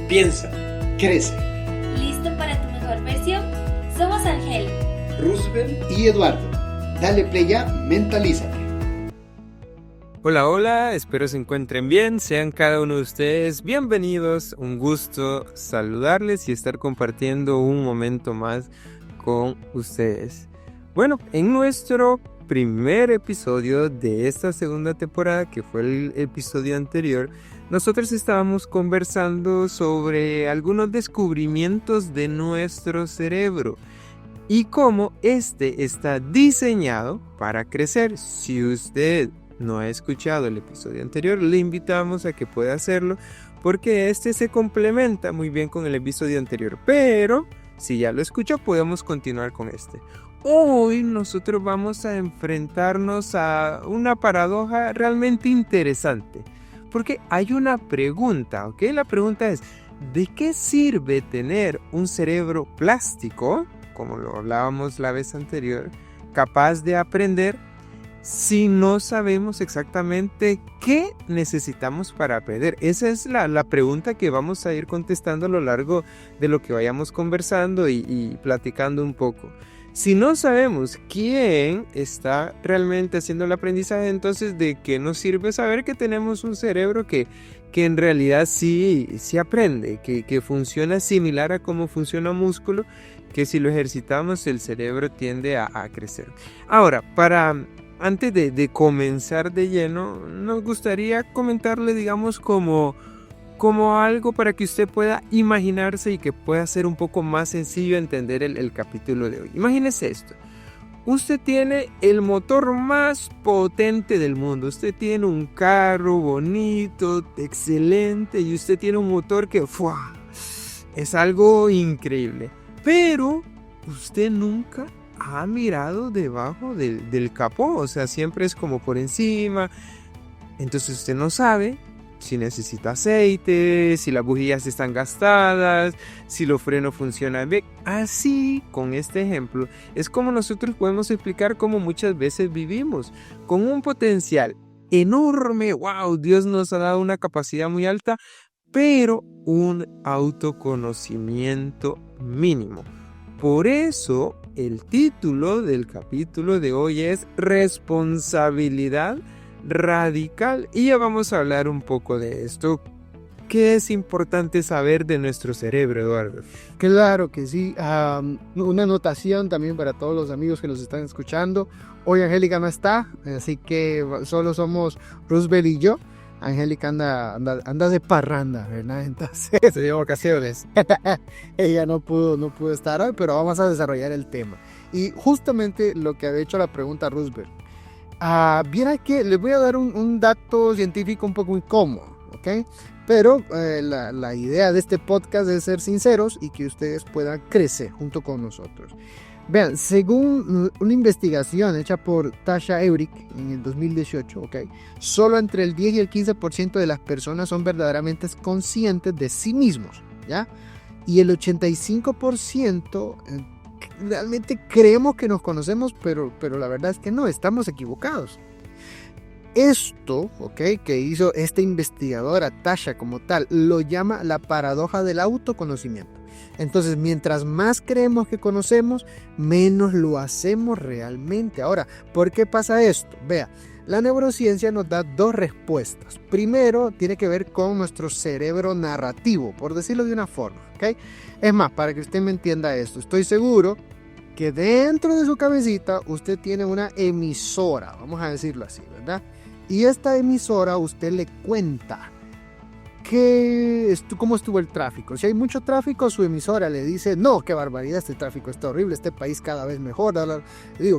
Piensa, crece. ¿Listo para tu mejor versión? Somos Ángel, Roosevelt y Eduardo. Dale play ya, mentalízate. Hola, hola, espero se encuentren bien, sean cada uno de ustedes bienvenidos, un gusto saludarles y estar compartiendo un momento más con ustedes. Bueno, en nuestro primer episodio de esta segunda temporada, que fue el episodio anterior, nosotros estábamos conversando sobre algunos descubrimientos de nuestro cerebro y cómo este está diseñado para crecer. Si usted no ha escuchado el episodio anterior, le invitamos a que pueda hacerlo porque este se complementa muy bien con el episodio anterior, pero si ya lo escuchó podemos continuar con este. Hoy nosotros vamos a enfrentarnos a una paradoja realmente interesante porque hay una pregunta, ¿ok? La pregunta es, ¿de qué sirve tener un cerebro plástico, como lo hablábamos la vez anterior, capaz de aprender, si no sabemos exactamente qué necesitamos para aprender? Esa es la pregunta que vamos a ir contestando a lo largo de lo que vayamos conversando y platicando un poco. Si no sabemos quién está realmente haciendo el aprendizaje, entonces ¿de qué nos sirve saber que tenemos un cerebro que en realidad sí aprende, que funciona similar a cómo funciona un músculo, que si lo ejercitamos el cerebro tiende a crecer? Ahora, antes de comenzar de lleno, nos gustaría comentarle, digamos, como algo para que usted pueda imaginarse y que pueda ser un poco más sencillo entender el capítulo de hoy. Imagínese esto. Usted tiene el motor más potente del mundo. Usted tiene un carro bonito, excelente, y usted tiene un motor que es algo increíble. Pero usted nunca ha mirado debajo del capó, o sea, siempre es como por encima. Entonces usted no sabe si necesita aceite, si las bujías están gastadas, si los frenos funcionan bien. Así, con este ejemplo, es como nosotros podemos explicar cómo muchas veces vivimos con un potencial enorme. ¡Wow! Dios nos ha dado una capacidad muy alta, pero un autoconocimiento mínimo. Por eso, el título del capítulo de hoy es Responsabilidad Radical, y ya vamos a hablar un poco de esto. ¿Qué es importante saber de nuestro cerebro, Eduardo? Claro que sí. Una anotación también para todos los amigos que nos están escuchando. Hoy Angélica no está, así que solo somos Roosevelt y yo. Angélica anda de parranda, ¿verdad? Entonces se dio vacaciones. Ella no pudo estar hoy, pero vamos a desarrollar el tema. Y justamente lo que había hecho la pregunta Roosevelt. Bien, que les voy a dar un dato científico un poco incómodo, ¿ok? Pero la idea de este podcast es ser sinceros y que ustedes puedan crecer junto con nosotros. Vean, según una investigación hecha por Tasha Eurich en el 2018, ¿ok? Solo entre el 10 y el 15% de las personas son verdaderamente conscientes de sí mismos, ¿ya? Y el 85% realmente creemos que nos conocemos, pero la verdad es que no, estamos equivocados. Esto, ¿ok?, que hizo esta investigadora Tasha como tal, lo llama la paradoja del autoconocimiento. Entonces, mientras más creemos que conocemos, menos lo hacemos realmente. Ahora, ¿por qué pasa esto? Vea, la neurociencia nos da dos respuestas. Primero, tiene que ver con nuestro cerebro narrativo, por decirlo de una forma, ¿ok? Es más, para que usted me entienda esto, estoy seguro que dentro de su cabecita usted tiene una emisora, vamos a decirlo así, ¿verdad? Y esta emisora usted le cuenta cómo estuvo el tráfico. Si hay mucho tráfico, su emisora le dice, no, qué barbaridad, este tráfico está horrible, este país cada vez mejor,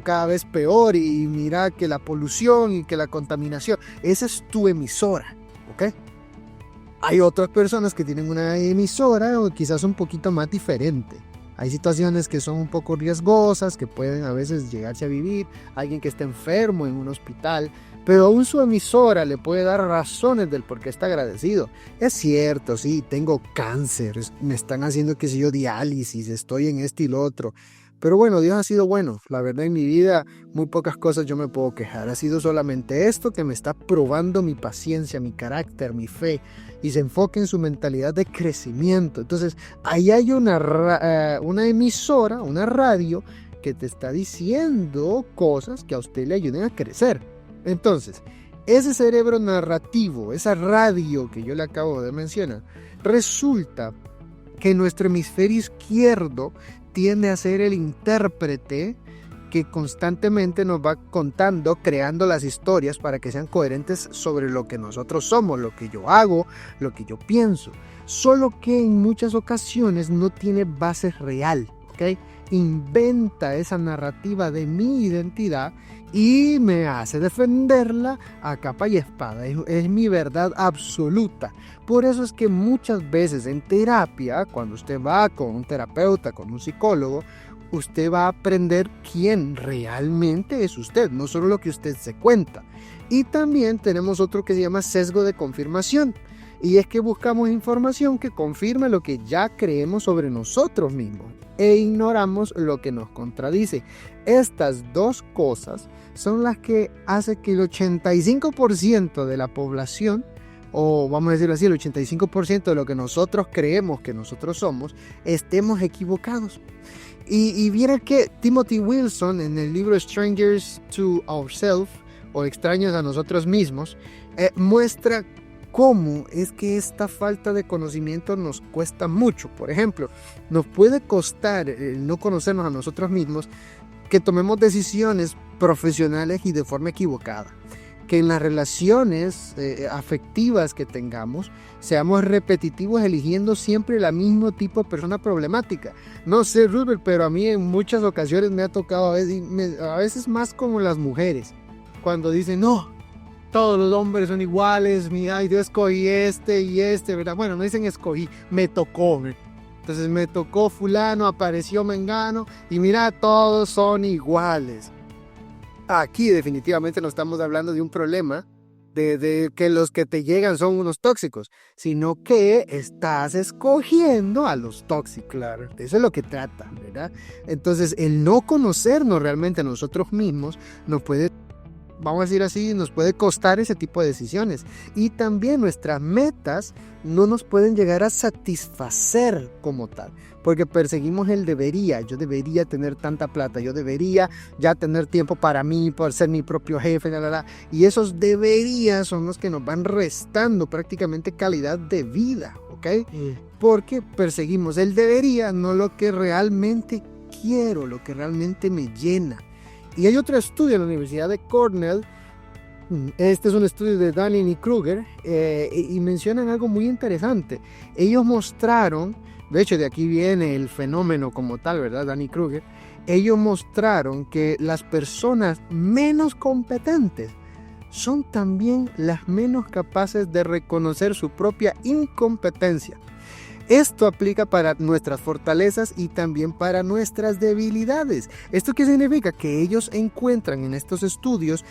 cada vez peor, y mira que la polución y que la contaminación. Esa es tu emisora, ¿ok? Hay otras personas que tienen una emisora o quizás un poquito más diferente. Hay situaciones que son un poco riesgosas, que pueden a veces llegarse a vivir, alguien que está enfermo en un hospital, pero aún su emisora le puede dar razones del por qué está agradecido. Es cierto, sí, tengo cáncer, me están haciendo, diálisis, estoy en este y lo otro, Pero bueno, Dios ha sido bueno. La verdad, en mi vida, muy pocas cosas yo me puedo quejar. Ha sido solamente esto que me está probando mi paciencia, mi carácter, mi fe. Y se enfoca en su mentalidad de crecimiento. Entonces, ahí hay una emisora, una radio, que te está diciendo cosas que a usted le ayuden a crecer. Entonces, ese cerebro narrativo, esa radio que yo le acabo de mencionar, resulta que nuestro hemisferio izquierdo tiende a ser el intérprete que constantemente nos va contando, creando las historias para que sean coherentes sobre lo que nosotros somos, lo que yo hago, lo que yo pienso. Solo que en muchas ocasiones no tiene base real, ¿ok? Inventa esa narrativa de mi identidad y me hace defenderla a capa y espada. Es mi verdad absoluta. Por eso es que muchas veces en terapia, cuando usted va con un terapeuta, con un psicólogo, usted va a aprender quién realmente es usted, no solo lo que usted se cuenta. Y también tenemos otro que se llama sesgo de confirmación. Y es que buscamos información que confirme lo que ya creemos sobre nosotros mismos e ignoramos lo que nos contradice. Estas dos cosas son las que hacen que el 85% de la población, o vamos a decirlo así, el 85% de lo que nosotros creemos que nosotros somos, estemos equivocados. Y viene que Timothy Wilson en el libro Strangers to Ourselves, o Extraños a Nosotros Mismos, muestra cómo es que esta falta de conocimiento nos cuesta mucho. Por ejemplo, nos puede costar el no conocernos a nosotros mismos, que tomemos decisiones profesionales y de forma equivocada, que en las relaciones afectivas que tengamos seamos repetitivos eligiendo siempre el mismo tipo de persona problemática. No sé, Rupert, pero a mí en muchas ocasiones me ha tocado, a veces más como las mujeres, cuando dicen, no, todos los hombres son iguales, mira, yo escogí este y este, ¿verdad? Bueno, no dicen escogí, me tocó. Entonces me tocó fulano, apareció mengano y mira, todos son iguales. Aquí definitivamente no estamos hablando de un problema de que los que te llegan son unos tóxicos, sino que estás escogiendo a los tóxicos. Claro. Eso es lo que trata, ¿verdad? Entonces el no conocernos realmente a nosotros mismos nos puede, vamos a decir así, nos puede costar ese tipo de decisiones. Y también nuestras metas no nos pueden llegar a satisfacer como tal, porque perseguimos el debería. Yo debería tener tanta plata, yo debería ya tener tiempo para mí, por ser mi propio jefe, y esos deberías son los que nos van restando prácticamente calidad de vida, ¿ok? Porque perseguimos el debería, no lo que realmente quiero, lo que realmente me llena. Y hay otro estudio en la Universidad de Cornell, este es un estudio de Dunning y Kruger, y mencionan algo muy interesante. Ellos mostraron, de hecho de aquí viene el fenómeno como tal, ¿verdad? Dunning y Kruger, ellos mostraron que las personas menos competentes son también las menos capaces de reconocer su propia incompetencia. Esto aplica para nuestras fortalezas y también para nuestras debilidades. ¿Esto qué significa? Que ellos encuentran en estos estudios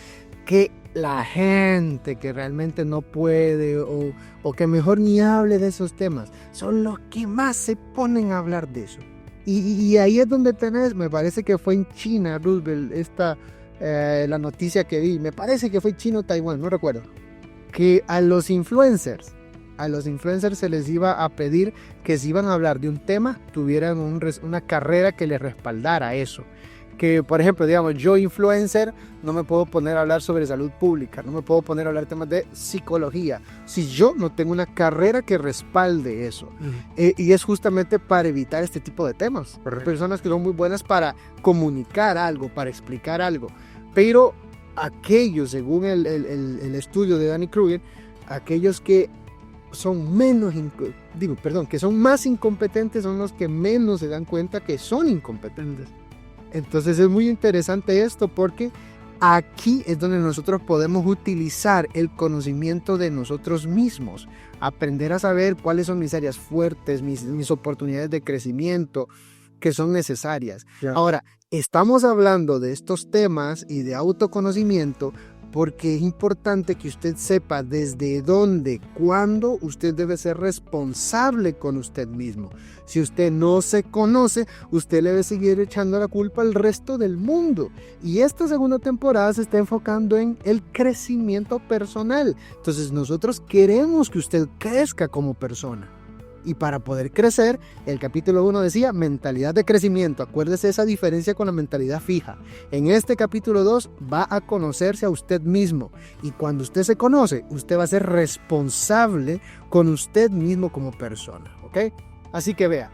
que la gente que realmente no puede o que mejor ni hable de esos temas son los que más se ponen a hablar de eso. Y ahí es donde tenés, me parece que fue en China, Roosevelt, la noticia que vi, me parece que fue China o Taiwán, no recuerdo, que a los influencers se les iba a pedir que si iban a hablar de un tema, tuvieran una carrera que les respaldara eso. Que, por ejemplo, digamos, yo influencer no me puedo poner a hablar sobre salud pública, no me puedo poner a hablar temas de psicología, si yo no tengo una carrera que respalde eso. Y es justamente para evitar este tipo de temas. Personas que son muy buenas para comunicar algo, para explicar algo. Pero aquellos, según el estudio de Dunning Kruger, aquellos que son que son más incompetentes son los que menos se dan cuenta que son incompetentes. Entonces es muy interesante esto, porque aquí es donde nosotros podemos utilizar el conocimiento de nosotros mismos, aprender a saber cuáles son mis áreas fuertes, mis oportunidades de crecimiento que son necesarias. Yeah. Ahora, estamos hablando de estos temas y de autoconocimiento porque es importante que usted sepa desde dónde, cuándo usted debe ser responsable con usted mismo. Si usted no se conoce, usted le debe seguir echando la culpa al resto del mundo. Y esta segunda temporada se está enfocando en el crecimiento personal. Entonces nosotros queremos que usted crezca como persona. Y para poder crecer, el capítulo 1 decía mentalidad de crecimiento. Acuérdese esa diferencia con la mentalidad fija. En este capítulo 2 va a conocerse a usted mismo. Y cuando usted se conoce, usted va a ser responsable con usted mismo como persona. ¿Ok? Así que vea,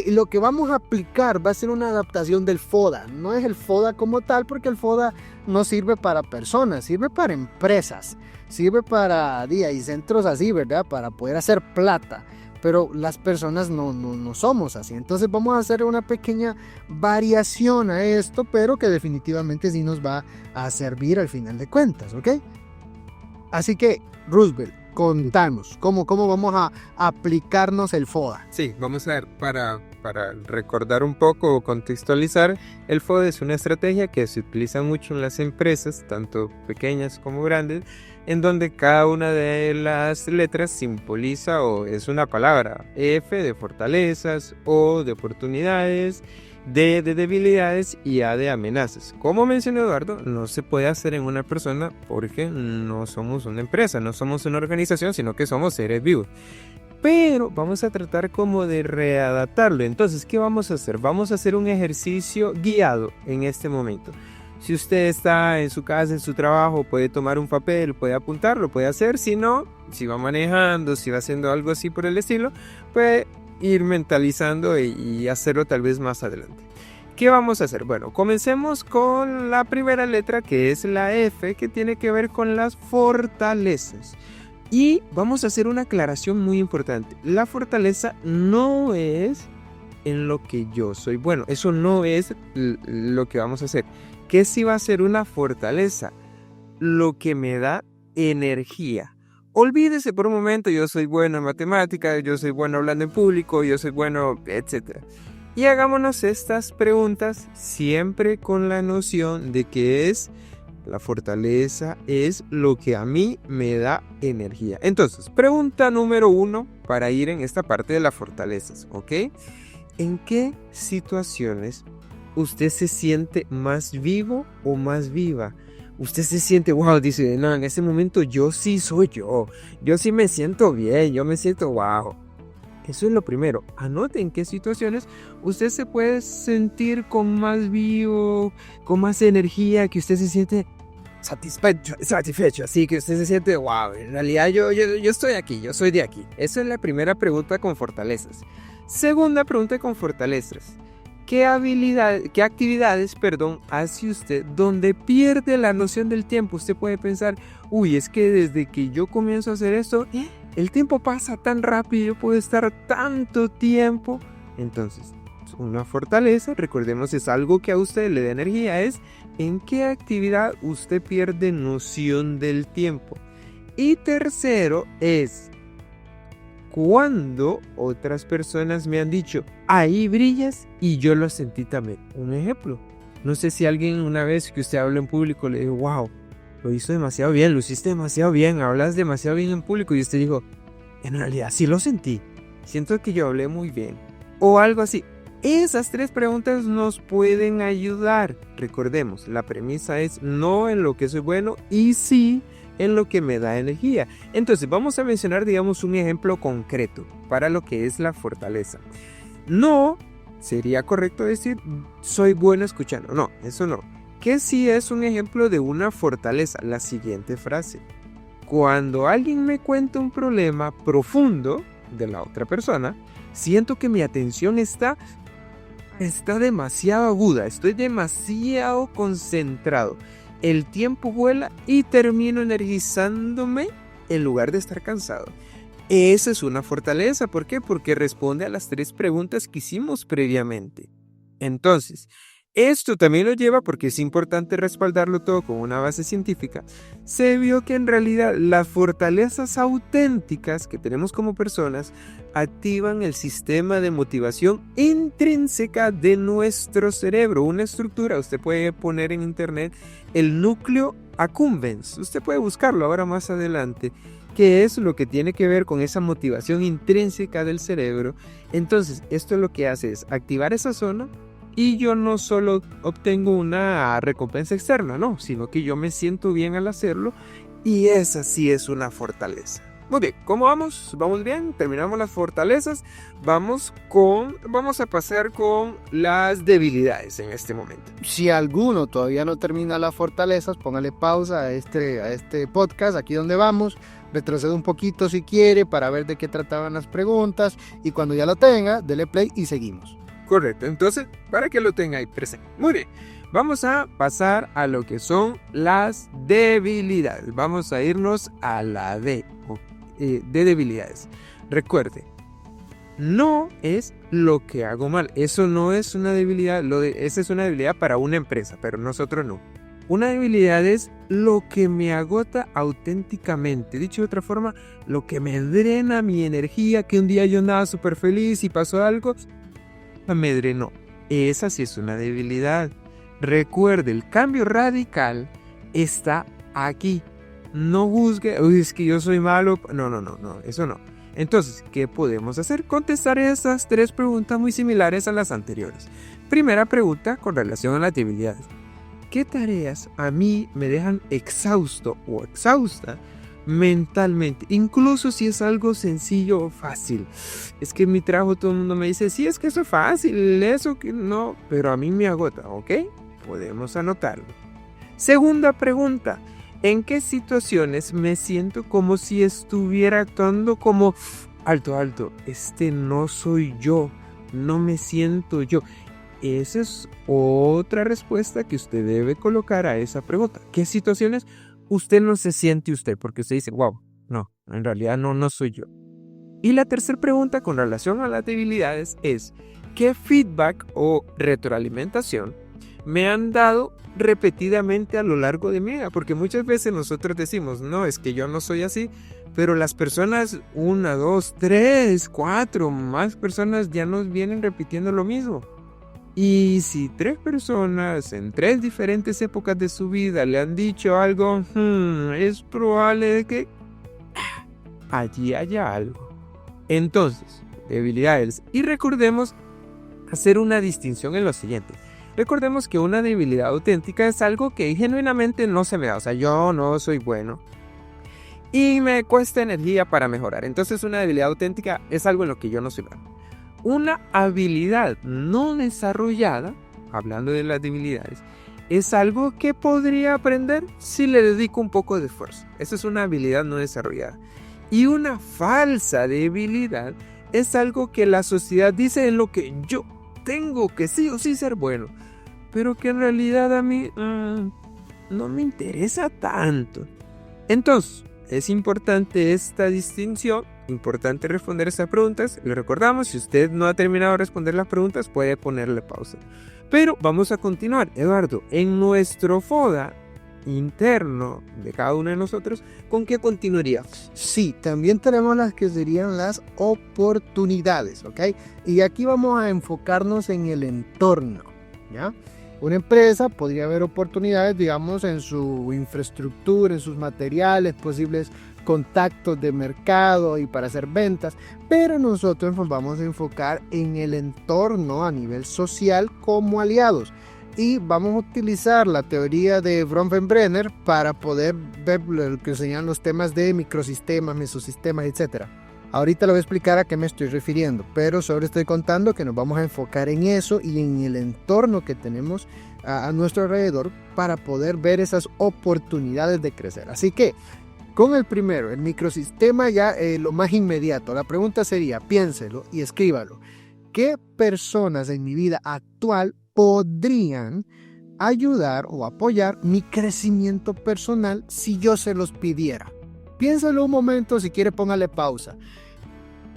lo que vamos a aplicar va a ser una adaptación del FODA. No es el FODA como tal, porque el FODA no sirve para personas, sirve para empresas. Sirve para y centros así, ¿verdad? Para poder hacer plata. Pero las personas no somos así. Entonces vamos a hacer una pequeña variación a esto, pero que definitivamente sí nos va a servir al final de cuentas, ¿ok? Así que, Roosevelt, contanos, ¿cómo vamos a aplicarnos el FODA? Sí, vamos a ver, para recordar un poco o contextualizar, el FODA es una estrategia que se utiliza mucho en las empresas, tanto pequeñas como grandes, en donde cada una de las letras simboliza o es una palabra. F de fortalezas, O de oportunidades, D de debilidades y A de amenazas. Como mencionó Eduardo, no se puede hacer en una persona porque no somos una empresa, no somos una organización, sino que somos seres vivos. Pero vamos a tratar como de readaptarlo. Entonces, ¿qué vamos a hacer? Vamos a hacer un ejercicio guiado en este momento. Si usted está en su casa, en su trabajo, puede tomar un papel, puede apuntarlo, puede hacer. Si no, si va manejando, si va haciendo algo así por el estilo, puede ir mentalizando y hacerlo tal vez más adelante. ¿Qué vamos a hacer? Bueno, comencemos con la primera letra, que es la F, que tiene que ver con las fortalezas. Y vamos a hacer una aclaración muy importante. La fortaleza no es en lo que yo soy bueno. Eso no es lo que vamos a hacer. ¿Qué sí va a ser una fortaleza? Lo que me da energía. Olvídese por un momento, yo soy bueno en matemáticas, yo soy bueno hablando en público, yo soy bueno, etc. Y hagámonos estas preguntas siempre con la noción de que la fortaleza es lo que a mí me da energía. Entonces, pregunta número 1 para ir en esta parte de las fortalezas, ¿ok? ¿En qué situaciones usted se siente más vivo o más viva? Usted se siente, wow, dice, no, en ese momento yo sí soy yo sí me siento bien, yo me siento wow. Eso es lo primero. Anote en qué situaciones usted se puede sentir con más vivo, con más energía, que usted se siente satisfecho, así que usted se siente, wow, en realidad yo estoy aquí, yo soy de aquí. Esa es la primera pregunta con fortalezas. Segunda pregunta con fortalezas. ¿Qué actividades hace usted donde pierde la noción del tiempo? Usted puede pensar, uy, es que desde que yo comienzo a hacer esto, el tiempo pasa tan rápido, yo puedo estar tanto tiempo. Entonces, una fortaleza, recordemos, es algo que a usted le da energía, es en qué actividad usted pierde noción del tiempo. Y tercero es cuando otras personas me han dicho, ahí brillas, y yo lo sentí también. Un ejemplo, no sé si alguien una vez que usted habla en público le dijo, wow, lo hizo demasiado bien, lo hiciste demasiado bien, hablas demasiado bien en público, y usted dijo, en realidad sí lo sentí, siento que yo hablé muy bien, o algo así. Esas 3 preguntas nos pueden ayudar. Recordemos, la premisa es no en lo que soy bueno y sí en lo que me da energía. Entonces vamos a mencionar, digamos, un ejemplo concreto para lo que es la fortaleza. No sería correcto decir soy bueno escuchando. No, eso no. ¿Qué sí es un ejemplo de una fortaleza? La siguiente frase. Cuando alguien me cuenta un problema profundo de la otra persona, siento que mi atención está demasiado aguda, estoy demasiado concentrado. El tiempo vuela y termino energizándome en lugar de estar cansado. Esa es una fortaleza. ¿Por qué? Porque responde a las 3 preguntas que hicimos previamente. Entonces, esto también lo lleva, porque es importante respaldarlo todo con una base científica. Se vio que en realidad las fortalezas auténticas que tenemos como personas activan el sistema de motivación intrínseca de nuestro cerebro. Una estructura, usted puede poner en internet el núcleo accumbens. Usted puede buscarlo ahora más adelante, que es lo que tiene que ver con esa motivación intrínseca del cerebro. Entonces, esto lo que hace es activar esa zona y yo no solo obtengo una recompensa externa, no, sino que yo me siento bien al hacerlo y esa sí es una fortaleza. Muy bien, ¿cómo vamos? ¿Vamos bien? Terminamos las fortalezas. Vamos a pasar con las debilidades en este momento. Si alguno todavía no termina las fortalezas, póngale pausa a este podcast, aquí donde vamos, retrocede un poquito si quiere para ver de qué trataban las preguntas y cuando ya lo tenga, dele play y seguimos. Correcto, entonces para que lo tenga ahí presente. Muy bien, vamos a pasar a lo que son las debilidades. Vamos a irnos a la D de debilidades. Recuerde, no es lo que hago mal. Eso no es una debilidad. Esa es una debilidad para una empresa, pero nosotros no. Una debilidad es lo que me agota auténticamente. Dicho de otra forma, lo que me drena mi energía, que un día yo andaba súper feliz y pasó algo, me drenó. Esa sí es una debilidad. Recuerde, el cambio radical está aquí. No juzgue, uy, es que yo soy malo. No, eso no. Entonces, ¿qué podemos hacer? Contestar esas 3 preguntas muy similares a las anteriores. Primera pregunta con relación a las debilidades. ¿Qué tareas a mí me dejan exhausto o exhausta mentalmente? Incluso si es algo sencillo o fácil. Es que en mi trabajo todo el mundo me dice, sí, es que eso es fácil, eso que no, pero a mí me agota, ¿ok? Podemos anotarlo. Segunda pregunta. ¿En qué situaciones me siento como si estuviera actuando como alto? Este no soy yo, no me siento yo. Esa es otra respuesta que usted debe colocar a esa pregunta. ¿Qué situaciones usted no se siente usted? Porque usted dice, wow, no, en realidad no soy yo. Y la tercera pregunta con relación a las debilidades es, ¿qué feedback o retroalimentación me han dado repetidamente a lo largo de mi vida? Porque muchas veces nosotros decimos, no, es que yo no soy así, pero las personas, 1, 2, 3, 4, más personas ya nos vienen repitiendo lo mismo. Y si 3 personas en 3 diferentes épocas de su vida le han dicho algo, es probable que allí haya algo. Entonces, debilidades. Y recordemos hacer una distinción en lo siguiente. Recordemos que una debilidad auténtica es algo que genuinamente no se me da. O sea, yo no soy bueno y me cuesta energía para mejorar. Entonces, una debilidad auténtica es algo en lo que yo no soy bueno. Una habilidad no desarrollada, hablando de las debilidades, es algo que podría aprender si le dedico un poco de esfuerzo. Esa es una habilidad no desarrollada. Y una falsa debilidad es algo que la sociedad dice en lo que yo tengo que sí o sí ser bueno, pero que en realidad a mí no me interesa tanto. Entonces, es importante esta distinción, importante responder estas preguntas. Le recordamos, si usted no ha terminado de responder las preguntas, puede ponerle pausa. Pero vamos a continuar, Eduardo, en nuestro FODA interno de cada uno de nosotros, ¿con qué continuaría? Sí, también tenemos las que serían las oportunidades, ¿ok? Y aquí vamos a enfocarnos en el entorno, ¿ya? Una empresa podría haber oportunidades, digamos, en su infraestructura, en sus materiales, posibles contactos de mercado y para hacer ventas, pero nosotros nos vamos a enfocar en el entorno a nivel social como aliados. Y vamos a utilizar la teoría de Bronfenbrenner para poder ver lo que enseñan los temas de microsistemas, mesosistemas, etc. Ahorita le voy a explicar a qué me estoy refiriendo, pero solo estoy contando que nos vamos a enfocar en eso y en el entorno que tenemos a nuestro alrededor para poder ver esas oportunidades de crecer. Así que, con el primero, el microsistema, ya lo más inmediato, la pregunta sería, piénselo y escríbalo. ¿Qué personas en mi vida actual podrían ayudar o apoyar mi crecimiento personal si yo se los pidiera? Piénsalo un momento, si quiere póngale pausa.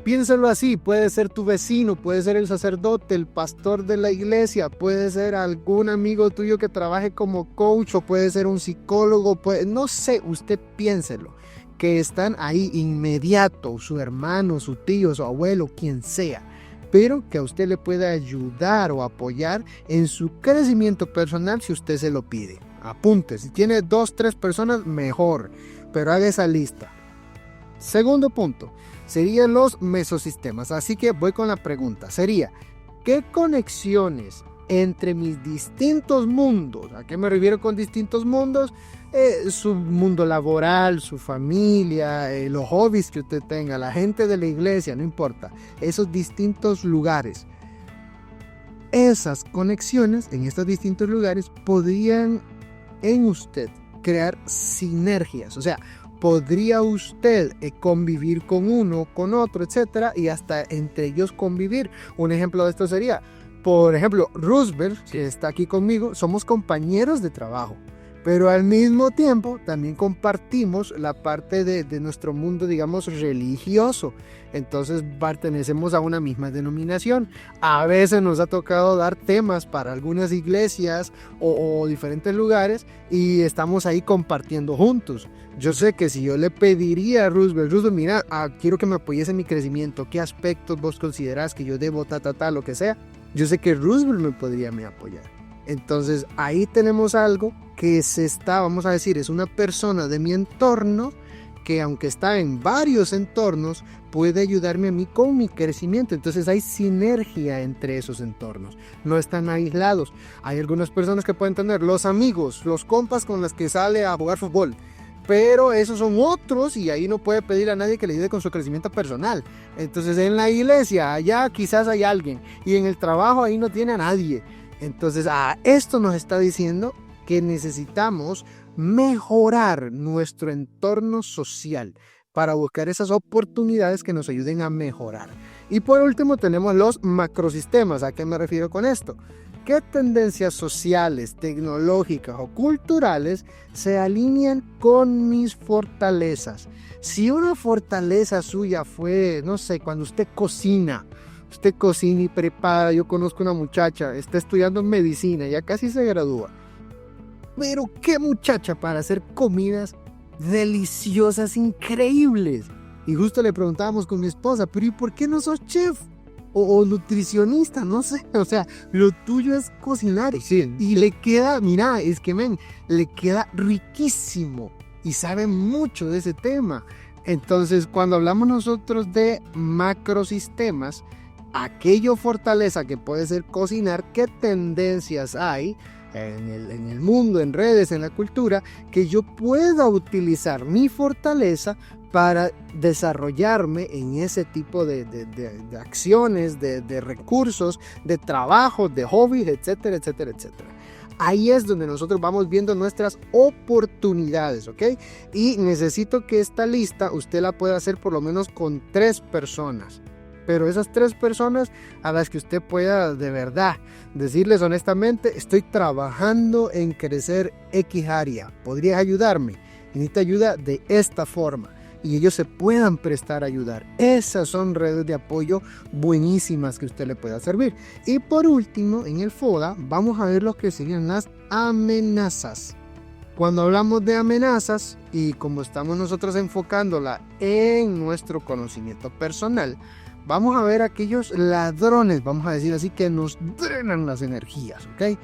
Piénsalo así, puede ser tu vecino, puede ser el sacerdote, el pastor de la iglesia, puede ser algún amigo tuyo que trabaje como coach o puede ser un psicólogo, no sé, usted piénselo, que están ahí inmediato, su hermano, su tío, su abuelo, quien sea, pero que a usted le pueda ayudar o apoyar en su crecimiento personal si usted se lo pide. apunte. Si tiene 2, 3 personas, mejor, pero haga esa lista. Segundo punto, serían los mesosistemas. Así que voy con la pregunta. Sería, ¿qué conexiones entre mis distintos mundos? ¿A qué me refiero con distintos mundos? Su mundo laboral, su familia, los hobbies que usted tenga, la gente de la iglesia, no importa. Esos distintos lugares. Esas conexiones en estos distintos lugares podrían en usted crear sinergias. O sea, podría usted convivir con uno, con otro, etcétera, y hasta entre ellos convivir. Un ejemplo de esto sería, por ejemplo, Roosevelt, que está aquí conmigo, somos compañeros de trabajo, pero al mismo tiempo también compartimos la parte de nuestro mundo, digamos, religioso. Entonces pertenecemos a una misma denominación. A veces nos ha tocado dar temas para algunas iglesias o diferentes lugares y estamos ahí compartiendo juntos. Yo sé que si yo le pediría a Roosevelt, mira, quiero que me apoyes en mi crecimiento, ¿qué aspectos vos considerás que yo debo, lo que sea? Yo sé que Roosevelt me podría apoyar. Entonces ahí tenemos algo que vamos a decir, es una persona de mi entorno que aunque está en varios entornos, puede ayudarme a mí con mi crecimiento. Entonces hay sinergia entre esos entornos, no están aislados. Hay algunas personas que pueden tener los amigos, los compas con los que sale a jugar fútbol, pero esos son otros y ahí no puede pedir a nadie que le ayude con su crecimiento personal. Entonces en la iglesia, allá quizás hay alguien, y en el trabajo ahí no tiene a nadie. Entonces esto nos está diciendo que necesitamos mejorar nuestro entorno social para buscar esas oportunidades que nos ayuden a mejorar. Y por último tenemos los macrosistemas. ¿A qué me refiero con esto? ¿Qué tendencias sociales, tecnológicas o culturales se alinean con mis fortalezas? Si una fortaleza suya fue, no sé, cuando usted cocina y prepara. Yo conozco una muchacha, está estudiando medicina, ya casi se gradúa. Pero qué muchacha para hacer comidas deliciosas, increíbles. Y justo le preguntábamos con mi esposa, pero ¿y por qué no sos chef? O nutricionista, no sé. O sea, lo tuyo es cocinar. Sí. Y le queda, mira, es que le queda riquísimo. Y sabe mucho de ese tema. Entonces, cuando hablamos nosotros de macrosistemas, aquello fortaleza que puede ser cocinar, ¿qué tendencias hay en el mundo, en redes, en la cultura, que yo pueda utilizar mi fortaleza para desarrollarme en ese tipo de acciones, de recursos, de trabajos, de hobbies, etcétera, etcétera, etcétera? Ahí es donde nosotros vamos viendo nuestras oportunidades, ¿ok? Y necesito que esta lista usted la pueda hacer por lo menos con 3 personas. Pero esas 3 personas a las que usted pueda de verdad decirles honestamente, estoy trabajando en crecer X área, ¿podrías ayudarme? Y necesito ayuda de esta forma. Y ellos se puedan prestar a ayudar. Esas son redes de apoyo buenísimas que usted le pueda servir. Y por último, en el FODA, vamos a ver lo que serían las amenazas. Cuando hablamos de amenazas, y como estamos nosotros enfocándola en nuestro conocimiento personal, vamos a ver aquellos ladrones, vamos a decir así, que nos drenan las energías, ¿ok?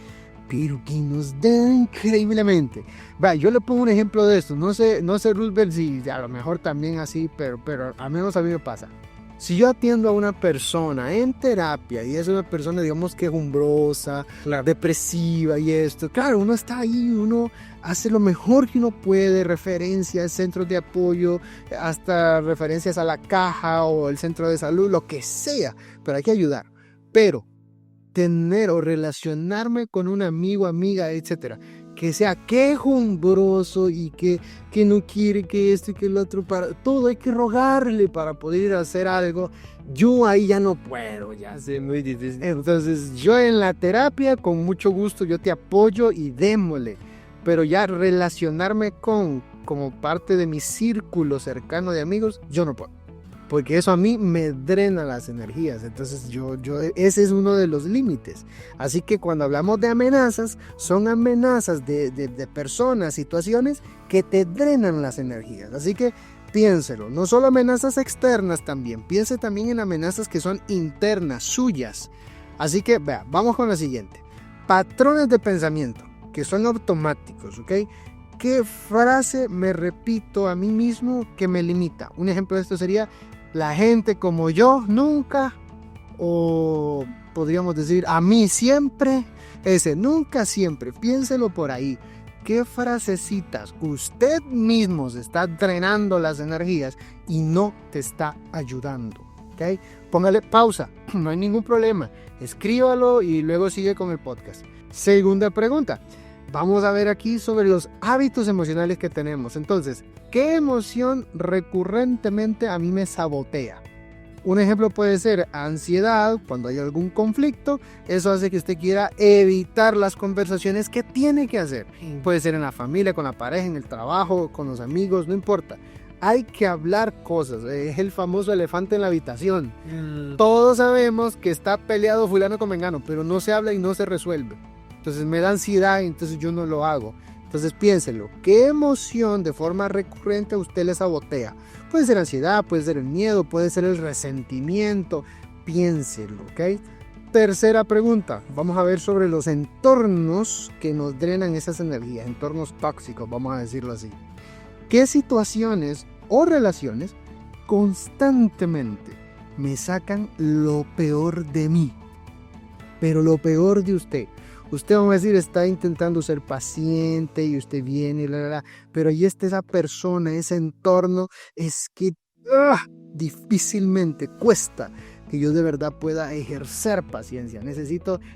Pero que nos drenan increíblemente. Va, yo le pongo un ejemplo de esto. No sé Roosevelt, si a lo mejor también así, pero al menos a mí me pasa. Si yo atiendo a una persona en terapia y es una persona, digamos, quejumbrosa, depresiva y esto, claro, uno está ahí, uno hace lo mejor que uno puede, referencias, centros de apoyo, hasta referencias a la caja o el centro de salud, lo que sea, pero hay que ayudar. Pero tener o relacionarme con un amigo, amiga, etcétera, que sea quejumbroso y que no quiere que esto y que el otro, para todo hay que rogarle para poder hacer algo, yo ahí ya no puedo, ya sé, muy difícil. Entonces yo en la terapia con mucho gusto yo te apoyo y démosle, pero ya relacionarme como parte de mi círculo cercano de amigos, yo no puedo, porque eso a mí me drena las energías. Entonces ese es uno de los límites. Así que cuando hablamos de amenazas, son amenazas de personas, situaciones que te drenan las energías. Así que piénselo, no solo amenazas externas también, piense también en amenazas que son internas, suyas. Así que vea, vamos con la siguiente. Patrones de pensamiento. que son automáticos, ¿ok? ¿Qué frase me repito a mí mismo que me limita? Un ejemplo de esto sería, la gente como yo nunca, o podríamos decir, a mí siempre, ese nunca siempre, piénselo por ahí. ¿Qué frasecitas usted mismo se está drenando las energías y no te está ayudando? ¿Ok? Póngale pausa, no hay ningún problema, escríbalo y luego sigue con el podcast. Segunda pregunta, vamos a ver aquí sobre los hábitos emocionales que tenemos. Entonces, ¿qué emoción recurrentemente a mí me sabotea? Un ejemplo puede ser ansiedad, cuando hay algún conflicto, eso hace que usted quiera evitar las conversaciones que tiene que hacer. Puede ser en la familia, con la pareja, en el trabajo, con los amigos, no importa. Hay que hablar cosas, es el famoso elefante en la habitación. Todos sabemos que está peleado fulano con mengano, pero no se habla y no se resuelve. Entonces me da ansiedad y entonces yo no lo hago. Entonces piénselo, ¿qué emoción de forma recurrente a usted le sabotea? Puede ser ansiedad, puede ser el miedo, puede ser el resentimiento. Piénselo, ¿ok? Tercera pregunta, vamos a ver sobre los entornos que nos drenan esas energías, entornos tóxicos, vamos a decirlo así. ¿Qué situaciones o relaciones constantemente me sacan lo peor de mí? Pero lo peor de usted. Usted, vamos a decir, está intentando ser paciente y usted viene y pero ahí está esa persona, ese entorno, es que difícilmente cuesta que yo de verdad pueda ejercer paciencia.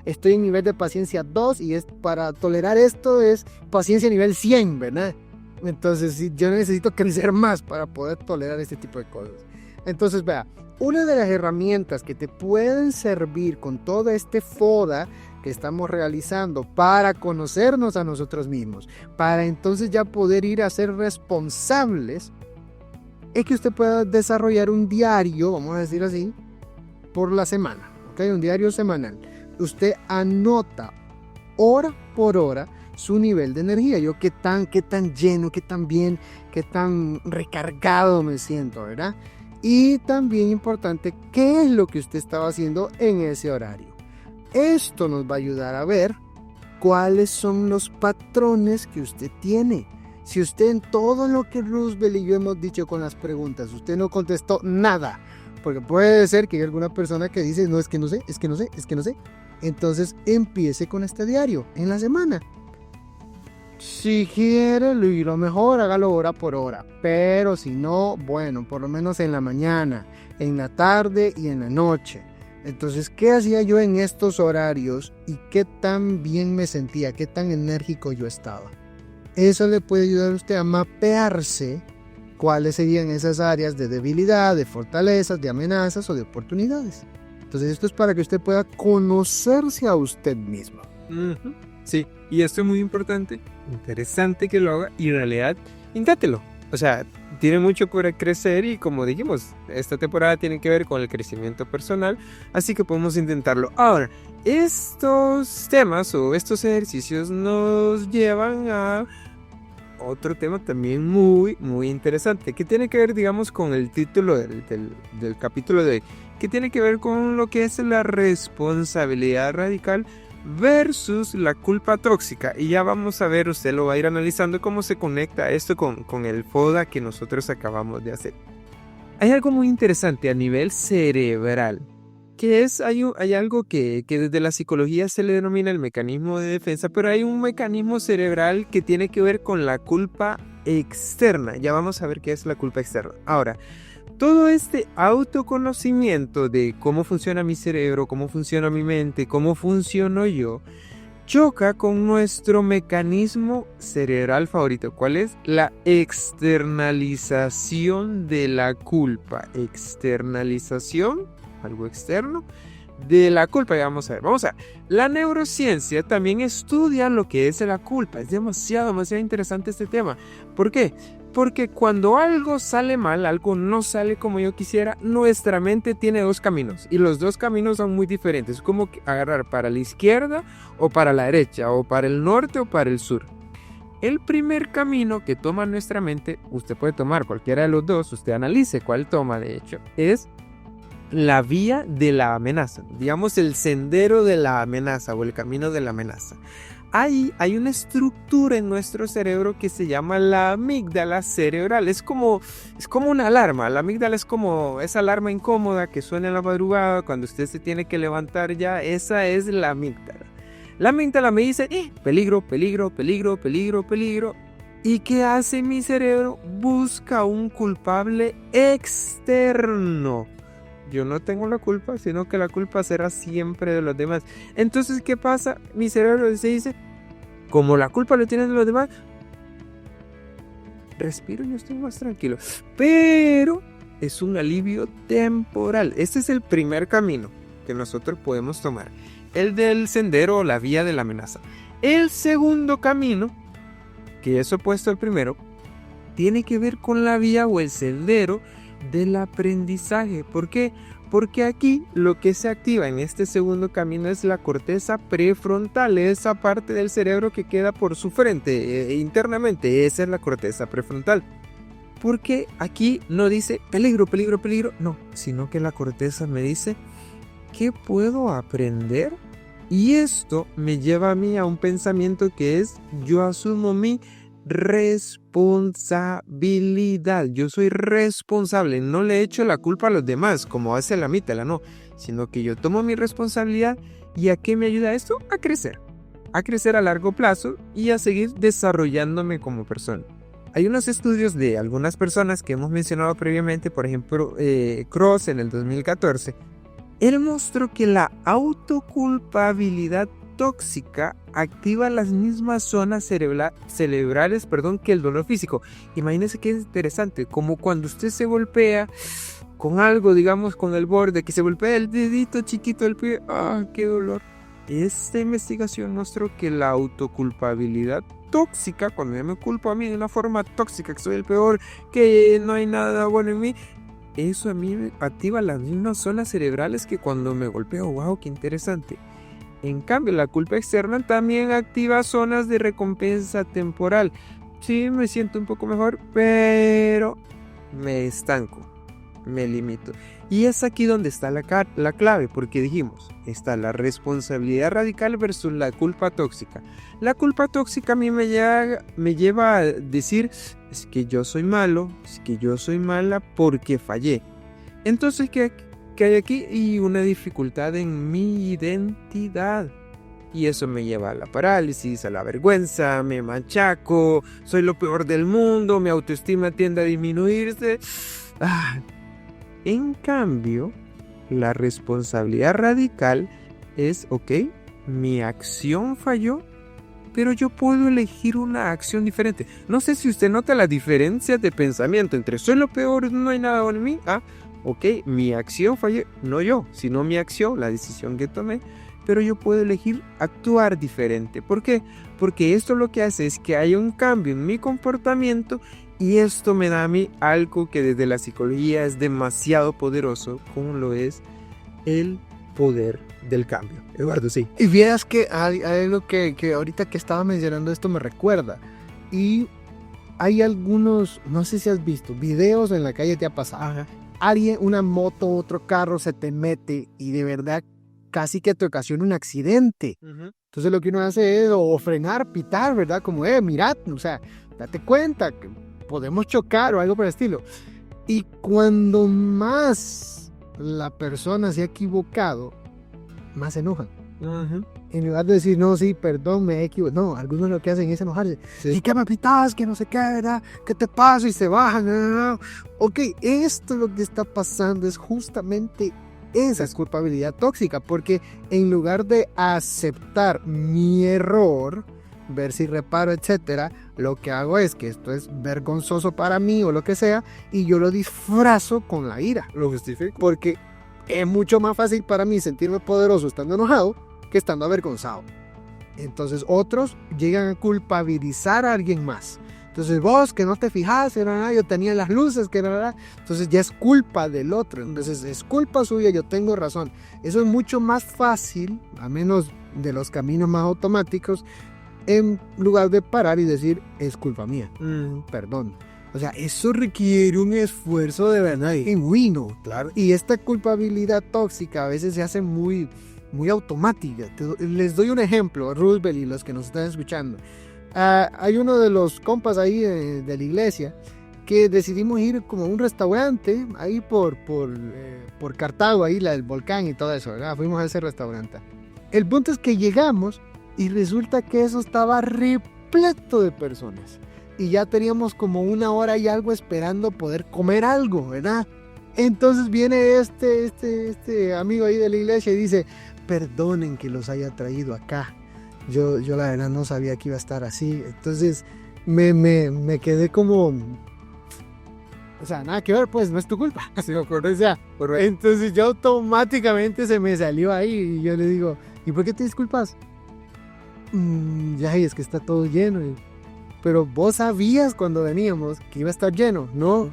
Estoy en nivel de paciencia 2 y para tolerar esto es paciencia nivel 100, ¿verdad? Entonces, sí, yo necesito crecer más para poder tolerar este tipo de cosas. Entonces, vea, una de las herramientas que te pueden servir con toda este FODA que estamos realizando para conocernos a nosotros mismos, para entonces ya poder ir a ser responsables, es que usted pueda desarrollar un diario, vamos a decir así, por la semana, ¿ok? Un diario semanal. Usted anota hora por hora su nivel de energía. Yo qué tan lleno, qué tan bien, qué tan recargado me siento, ¿verdad? Y también importante, ¿qué es lo que usted estaba haciendo en ese horario? Esto nos va a ayudar a ver cuáles son los patrones que usted tiene. Si usted en todo lo que Roosevelt y yo hemos dicho con las preguntas, usted no contestó nada, porque puede ser que hay alguna persona que dice, no, es que no sé. Entonces empiece con este diario en la semana. Si quiere lo mejor, hágalo hora por hora, pero si no, bueno, por lo menos en la mañana, en la tarde y en la noche. Entonces, ¿qué hacía yo en estos horarios y qué tan bien me sentía, qué tan enérgico yo estaba? Eso le puede ayudar a usted a mapearse cuáles serían esas áreas de debilidad, de fortalezas, de amenazas o de oportunidades. Entonces, esto es para que usted pueda conocerse a usted mismo. Sí, y esto es muy importante, interesante que lo haga y en realidad, inténtelo. O sea, tiene mucho por crecer y como dijimos, esta temporada tiene que ver con el crecimiento personal, así que podemos intentarlo. Ahora, estos temas o estos ejercicios nos llevan a otro tema también muy interesante, que tiene que ver, digamos, con el título del capítulo de hoy, que tiene que ver con lo que es la responsabilidad radical versus la culpa tóxica. Y ya vamos a ver, usted lo va a ir analizando cómo se conecta esto con el FODA que nosotros acabamos de hacer. Hay algo muy interesante a nivel cerebral, que es, hay algo que desde la psicología se le denomina el mecanismo de defensa, pero hay un mecanismo cerebral que tiene que ver con la culpa externa. Ya vamos a ver qué es la culpa externa. Ahora, todo este autoconocimiento de cómo funciona mi cerebro, cómo funciona mi mente, cómo funciono yo, choca con nuestro mecanismo cerebral favorito. ¿Cuál es? La externalización de la culpa. Externalización, algo externo, de la culpa. Ya vamos a ver. La neurociencia también estudia lo que es la culpa. Es demasiado interesante este tema. ¿Por qué? Porque cuando algo sale mal, algo no sale como yo quisiera, nuestra mente tiene dos caminos. Y los dos caminos son muy diferentes. Es como agarrar para la izquierda o para la derecha, o para el norte o para el sur. El primer camino que toma nuestra mente, usted puede tomar cualquiera de los dos, usted analice cuál toma de hecho, es la vía de la amenaza. Digamos el sendero de la amenaza o el camino de la amenaza. hay una estructura en nuestro cerebro que se llama la amígdala cerebral. Es como una alarma. La amígdala es como esa alarma incómoda que suena en la madrugada cuando usted se tiene que levantar ya. Esa es la amígdala. La amígdala me dice, peligro, peligro, peligro, peligro, peligro. ¿Y qué hace mi cerebro? Busca un culpable externo. Yo no tengo la culpa, sino que la culpa será siempre de los demás. Entonces, ¿qué pasa? Mi cerebro se dice, como la culpa lo tienen los demás, respiro y yo estoy más tranquilo. Pero es un alivio temporal. Este es el primer camino que nosotros podemos tomar. El del sendero o la vía de la amenaza. El segundo camino, que es opuesto al primero, tiene que ver con la vía o el sendero del aprendizaje. ¿Por qué? Porque aquí lo que se activa en este segundo camino es la corteza prefrontal, esa parte del cerebro que queda por su frente internamente. Esa es la corteza prefrontal. Porque aquí no dice peligro, peligro, peligro, no, sino que la corteza me dice ¿qué puedo aprender? Y esto me lleva a mí a un pensamiento que es yo asumo mi responsabilidad. Yo soy responsable, no le echo la culpa a los demás como hace la amígdala, no, sino que yo tomo mi responsabilidad. ¿Y a qué me ayuda esto? A crecer a largo plazo y a seguir desarrollándome como persona. Hay unos estudios de algunas personas que hemos mencionado previamente, por ejemplo, Cross en el 2014. Él mostró que la autoculpabilidad tóxica activa las mismas zonas cerebrales que el dolor físico. Imagínense qué interesante, como cuando usted se golpea con algo, digamos con el borde, que se golpea el dedito chiquito del pie, qué dolor. Esta investigación mostró que la autoculpabilidad tóxica, cuando yo me culpo a mí de una forma tóxica, que soy el peor, que no hay nada bueno en mí, eso a mí me activa las mismas zonas cerebrales que cuando me golpeo. ¡Wow! ¡Qué interesante! En cambio, la culpa externa también activa zonas de recompensa temporal. Sí, me siento un poco mejor, pero me estanco, me limito. Y es aquí donde está la clave, porque dijimos, está la responsabilidad radical versus la culpa tóxica. La culpa tóxica a mí me lleva a decir, es que yo soy malo, es que yo soy mala porque fallé. Entonces, ¿qué hay aquí? Y una dificultad en mi identidad. Y eso me lleva a la parálisis, a la vergüenza, me machaco, soy lo peor del mundo, mi autoestima tiende a disminuirse. En cambio, la responsabilidad radical es, mi acción falló, pero yo puedo elegir una acción diferente. No sé si usted nota la diferencia de pensamiento entre soy lo peor, no hay nada en mí. Mi acción falló, no yo, sino mi acción, la decisión que tomé, pero yo puedo elegir actuar diferente. ¿Por qué? Porque esto lo que hace es que haya un cambio en mi comportamiento. Y esto me da a mí algo que desde la psicología es demasiado poderoso, como lo es el poder del cambio. Eduardo, sí. Y vieras que hay algo que ahorita que estaba mencionando esto me recuerda. Y hay algunos, no sé si has visto, videos en la calle te ha pasado. Alguien, una moto, otro carro se te mete y de verdad casi que te ocasiona un accidente. Entonces lo que uno hace es o frenar, pitar, ¿verdad? Como, mirad, o sea, date cuenta que podemos chocar o algo por el estilo. Y cuando más la persona se ha equivocado, más se enojan. En lugar de decir, no, sí, perdón, me he equivocado. No, algunos lo que hacen es enojarse. Sí. ¿Y qué me pitas? Que no sé qué, ¿verdad? ¿Qué te pasa? Y se bajan. No. Esto lo que está pasando es justamente esa culpabilidad tóxica. Porque en lugar de aceptar mi error, ver si reparo, etcétera, lo que hago es que esto es vergonzoso para mí o lo que sea, y yo lo disfrazo con la ira. Lo justifico. Porque es mucho más fácil para mí sentirme poderoso estando enojado que estando avergonzado. Entonces otros llegan a culpabilizar a alguien más. Entonces vos que no te fijaste, yo tenía las luces, entonces ya es culpa del otro. Entonces es culpa suya, yo tengo razón. Eso es mucho más fácil, a menos de los caminos más automáticos, en lugar de parar y decir, es culpa mía, perdón. O sea, eso requiere un esfuerzo de verdad genuino. Claro. Y esta culpabilidad tóxica a veces se hace muy, muy automática. Les doy un ejemplo, Roosevelt y los que nos están escuchando. Hay uno de los compas ahí de la iglesia que decidimos ir como a un restaurante ahí por Cartago, ahí el volcán y todo eso, ¿verdad? Fuimos a ese restaurante. El punto es que llegamos y resulta que eso estaba repleto de personas. Y ya teníamos como 1 hora y algo esperando poder comer algo, ¿verdad? Entonces viene este amigo ahí de la iglesia y dice, perdonen que los haya traído acá. Yo la verdad no sabía que iba a estar así. Entonces me quedé como... O sea, nada que ver, pues no es tu culpa. Así me ocurrió, o sea, entonces yo automáticamente se me salió ahí y yo le digo, ¿y por qué te disculpas? Ya, es que está todo lleno. Pero vos sabías cuando veníamos que iba a estar lleno, ¿no?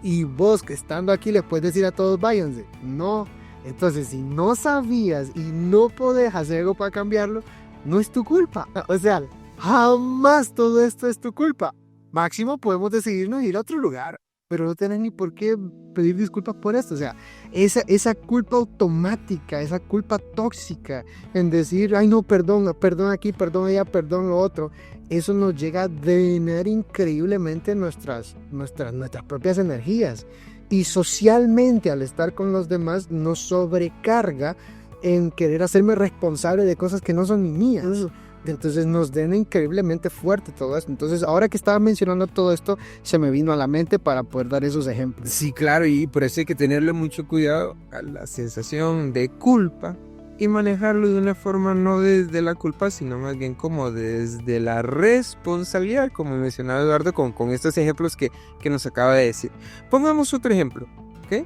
Y vos que estando aquí le puedes decir a todos váyanse, no. Entonces si no sabías y no podés hacer algo para cambiarlo, no es tu culpa. O sea, jamás todo esto es tu culpa. Máximo podemos decidirnos ir a otro lugar, pero no tenés ni por qué pedir disculpas por esto. O sea, esa culpa automática, esa culpa tóxica en decir, ay no, perdón aquí, perdón allá, perdón lo otro, eso nos llega a drenar increíblemente nuestras propias energías. Y socialmente, al estar con los demás, nos sobrecarga en querer hacerme responsable de cosas que no son ni mías. Entonces nos drena increíblemente fuerte todo esto. Entonces ahora que estaba mencionando todo esto, se me vino a la mente para poder dar esos ejemplos. Sí, claro, y por eso hay que tenerle mucho cuidado a la sensación de culpa y manejarlo de una forma no desde la culpa, sino más bien como desde la responsabilidad, como mencionaba Eduardo con estos ejemplos que nos acaba de decir. Pongamos otro ejemplo, ¿ok?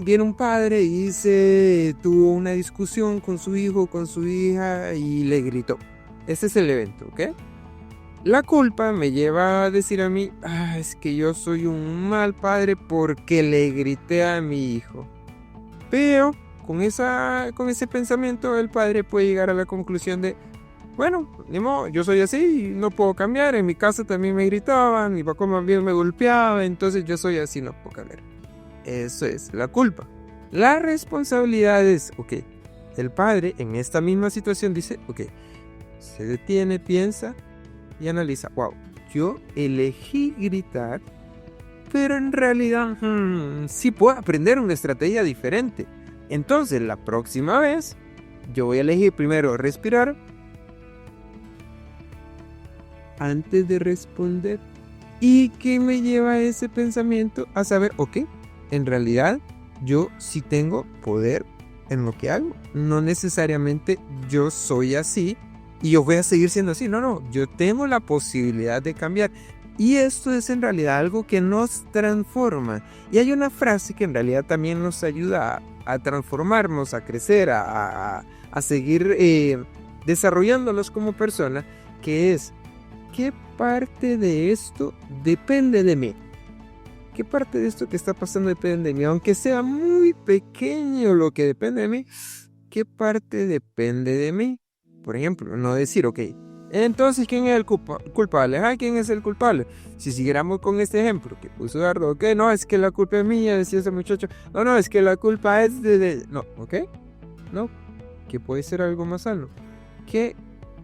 Viene un padre y dice, tuvo una discusión con su hijo, con su hija y le gritó. Este es el evento, ¿ok? La culpa me lleva a decir a mí, es que yo soy un mal padre porque le grité a mi hijo. Pero con ese pensamiento el padre puede llegar a la conclusión de, bueno, ni modo, yo soy así y no puedo cambiar. En mi casa también me gritaban, mi papá también me golpeaba, entonces yo soy así, no puedo cambiar. Eso es la culpa. La responsabilidad es, ok, el padre en esta misma situación dice, ok, se detiene, piensa y analiza, wow, yo elegí gritar, pero en realidad sí puedo aprender una estrategia diferente. Entonces la próxima vez yo voy a elegir primero respirar antes de responder. ¿Y qué me lleva a ese pensamiento? A saber, ok, en realidad yo sí tengo poder en lo que hago. No necesariamente yo soy así y yo voy a seguir siendo así. No, yo tengo la posibilidad de cambiar. Y esto es en realidad algo que nos transforma. Y hay una frase que en realidad también nos ayuda a transformarnos, a crecer, a seguir desarrollándonos como persona, que es, ¿qué parte de esto depende de mí? ¿Qué parte de esto que está pasando depende de mí? Aunque sea muy pequeño lo que depende de mí, ¿qué parte depende de mí? Por ejemplo, no decir, ok, entonces, ¿quién es el culpable? ¿Quién es el culpable? Si siguiéramos con este ejemplo que puso Eduardo, ok, no, es que la culpa es mía, decía ese muchacho. No, es que la culpa es de... No, ok, no, que puede ser algo más sano. Que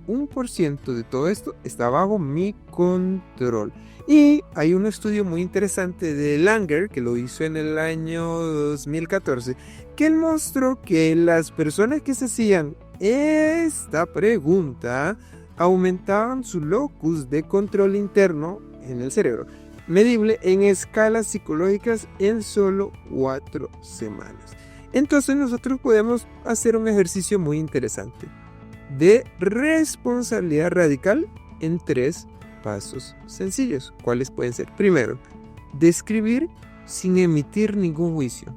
1% de todo esto está bajo mi control. Y hay un estudio muy interesante de Langer, que lo hizo en el año 2014, que él mostró que las personas que se hacían esta pregunta aumentaban su locus de control interno en el cerebro, medible en escalas psicológicas en solo 4 semanas. Entonces nosotros podemos hacer un ejercicio muy interesante de responsabilidad radical en 3 pasos sencillos. ¿Cuáles pueden ser? Primero, describir sin emitir ningún juicio.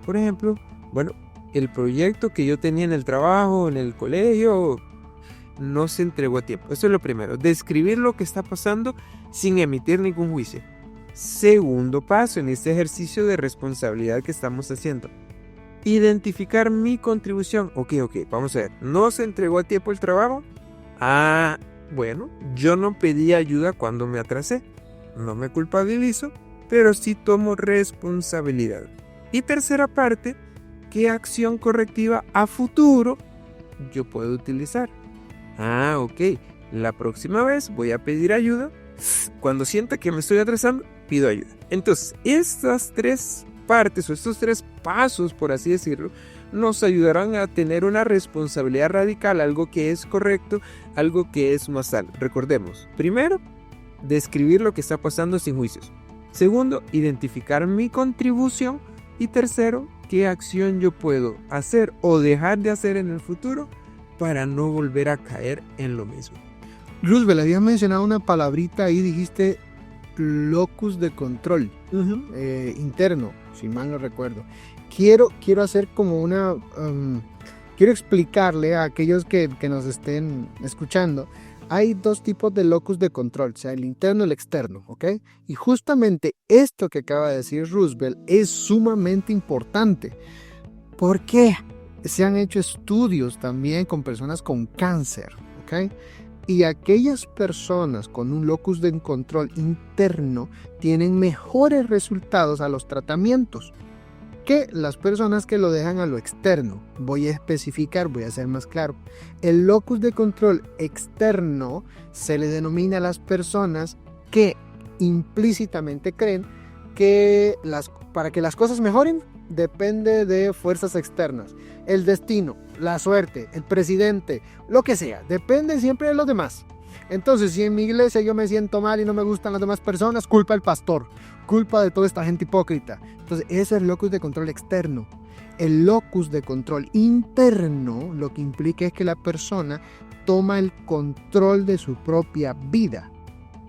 Por ejemplo, el proyecto que yo tenía en el trabajo, en el colegio, no se entregó a tiempo. Eso es lo primero, describir lo que está pasando sin emitir ningún juicio. Segundo paso en este ejercicio de responsabilidad que estamos haciendo, identificar mi contribución. Ok, vamos a ver, ¿no se entregó a tiempo el trabajo? Yo no pedí ayuda cuando me atrasé, no me culpabilizo, pero sí tomo responsabilidad. Y tercera parte, qué acción correctiva a futuro yo puedo utilizar. Ok, la próxima vez voy a pedir ayuda. Cuando sienta que me estoy atrasando, pido ayuda. Entonces, estas 3 partes o estos 3 pasos, por así decirlo, nos ayudarán a tener una responsabilidad radical, algo que es correcto, algo que es más sano. Recordemos, primero, describir lo que está pasando sin juicios. Segundo, identificar mi contribución. Y tercero, qué acción yo puedo hacer o dejar de hacer en el futuro para no volver a caer en lo mismo. Roosevelt, habías mencionado una palabrita ahí, dijiste locus de control interno, si mal no recuerdo. Quiero hacer como una... quiero explicarle a aquellos que nos estén escuchando. Hay 2 tipos de locus de control, o sea, el interno y el externo, ¿ok? Y justamente esto que acaba de decir Roosevelt es sumamente importante. ¿Por qué? Se han hecho estudios también con personas con cáncer, ¿ok? Y aquellas personas con un locus de control interno tienen mejores resultados a los tratamientos que las personas que lo dejan a lo externo. Voy a especificar, voy a ser más claro. El locus de control externo se le denomina a las personas que implícitamente creen que para que las cosas mejoren depende de fuerzas externas. El destino, la suerte, el presidente, lo que sea, depende siempre de los demás. Entonces, si en mi iglesia yo me siento mal y no me gustan las demás personas, culpa del pastor, culpa de toda esta gente hipócrita. Entonces, ese es el locus de control externo. El locus de control interno lo que implica es que la persona toma el control de su propia vida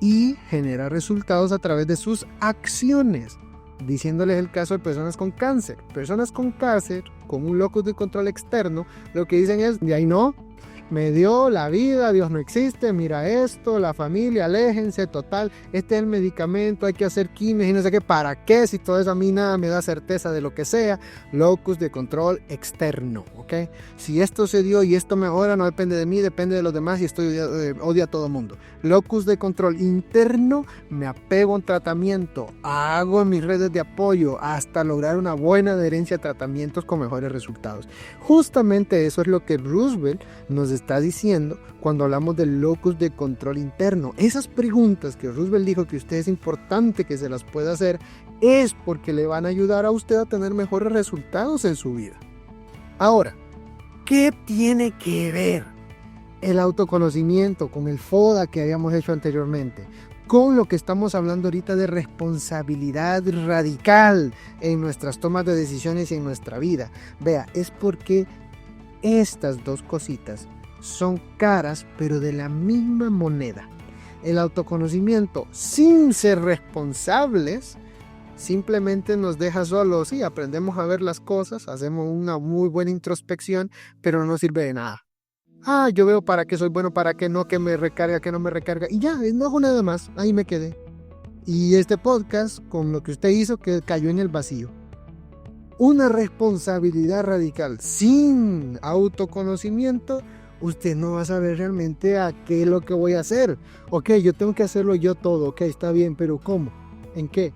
y genera resultados a través de sus acciones. Diciéndoles el caso de personas con cáncer. Personas con cáncer, con un locus de control externo, lo que dicen es, de ahí no, me dio la vida, Dios no existe, mira esto, la familia, aléjense, total, este es el medicamento, hay que hacer quimios y no sé qué, ¿para qué? Si todo eso a mí nada me da certeza de lo que sea. Locus de control externo, ¿ok? Si esto se dio y esto mejora, no depende de mí, depende de los demás y odio a todo el mundo. Locus de control interno, me apego a un tratamiento, hago mis redes de apoyo hasta lograr una buena adherencia a tratamientos con mejores resultados. Justamente eso es lo que Roosevelt nos está diciendo cuando hablamos del locus de control interno. Esas preguntas que Roosevelt dijo que usted es importante que se las pueda hacer es porque le van a ayudar a usted a tener mejores resultados en su vida. Ahora, ¿qué tiene que ver el autoconocimiento con el FODA que habíamos hecho anteriormente? Con lo que estamos hablando ahorita de responsabilidad radical en nuestras tomas de decisiones y en nuestra vida. Vea, es porque estas 2 cositas son caras, pero de la misma moneda. El autoconocimiento, sin ser responsables, simplemente nos deja solos. Sí, aprendemos a ver las cosas, hacemos una muy buena introspección, pero no sirve de nada. Yo veo para qué soy bueno, para qué no, que me recarga, que no me recarga, y ya, no hago nada más, ahí me quedé. Y este podcast, con lo que usted hizo, que cayó en el vacío. Una responsabilidad radical sin autoconocimiento, usted no va a saber realmente a qué es lo que voy a hacer. Ok, yo tengo que hacerlo yo todo, ok, está bien, pero ¿cómo? ¿En qué?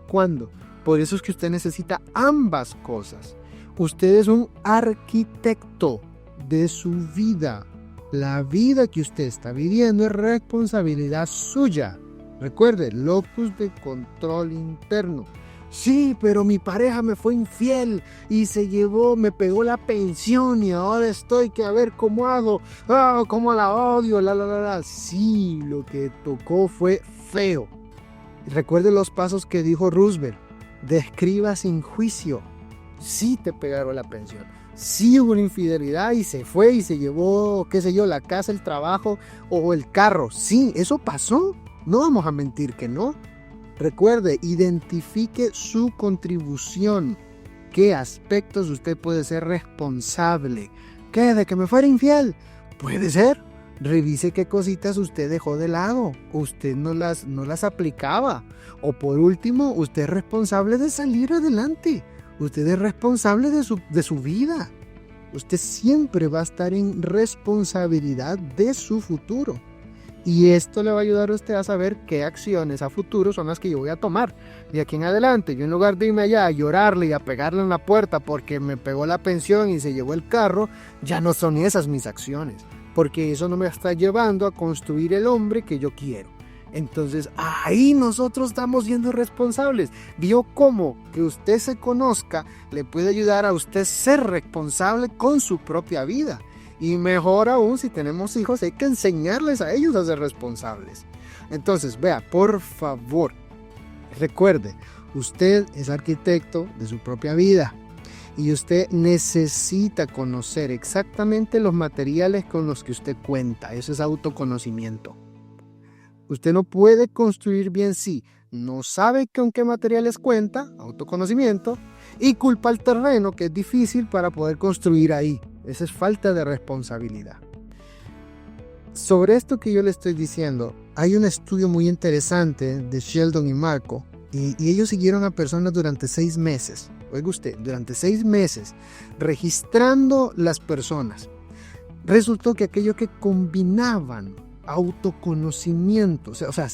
¿Cuándo? Por eso es que usted necesita ambas cosas. Usted es un arquitecto de su vida. La vida que usted está viviendo es responsabilidad suya. Recuerde, locus de control interno. Sí, pero mi pareja me fue infiel y me pegó la pensión y ahora estoy que a ver cómo hago, cómo la odio, Sí, lo que tocó fue feo. Recuerde los pasos que dijo Roosevelt. Describa sin juicio. Sí te pegaron la pensión. Sí hubo una infidelidad y se fue y se llevó, qué sé yo, la casa, el trabajo o el carro. Sí, eso pasó. No vamos a mentir que no. Recuerde, identifique su contribución. ¿Qué aspectos usted puede ser responsable? ¿Qué? ¿De que me fuera infiel? Puede ser. Revise qué cositas usted dejó de lado. Usted no las aplicaba. O por último, usted es responsable de salir adelante. Usted es responsable de su vida. Usted siempre va a estar en responsabilidad de su futuro. Y esto le va a ayudar a usted a saber qué acciones a futuro son las que yo voy a tomar. De aquí en adelante, yo en lugar de irme allá a llorarle y a pegarle en la puerta porque me pegó la pensión y se llevó el carro, ya no son esas mis acciones. Porque eso no me está llevando a construir el hombre que yo quiero. Entonces ahí nosotros estamos siendo responsables. ¿Vio cómo que usted se conozca le puede ayudar a usted ser responsable con su propia vida? Y mejor aún, si tenemos hijos, hay que enseñarles a ellos a ser responsables. Entonces, vea, por favor, recuerde, usted es arquitecto de su propia vida y usted necesita conocer exactamente los materiales con los que usted cuenta. Eso es autoconocimiento. Usted no puede construir bien si no sabe con qué materiales cuenta, autoconocimiento, y culpa al terreno, que es difícil para poder construir ahí. Esa es falta de responsabilidad. Sobre esto que yo le estoy diciendo, hay un estudio muy interesante de Sheldon y Marco, y ellos siguieron a personas durante 6 meses. Oiga usted, durante 6 meses, registrando las personas. Resultó que aquellos que combinaban autoconocimiento, o sea,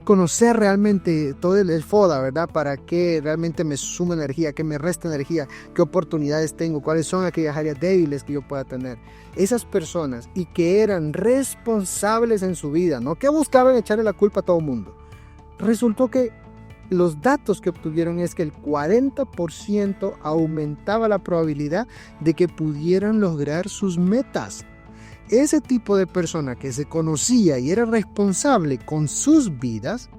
conocer realmente todo el FODA, ¿verdad? Para qué realmente me suma energía, qué me resta energía, qué oportunidades tengo, cuáles son aquellas áreas débiles que yo pueda tener. Esas personas, y que eran responsables en su vida, no que buscaban echarle la culpa a todo el mundo. Resultó que los datos que obtuvieron es que el 40% aumentaba la probabilidad de que pudieran lograr sus metas. Ese tipo de persona que se conocía y era responsable con sus vidas,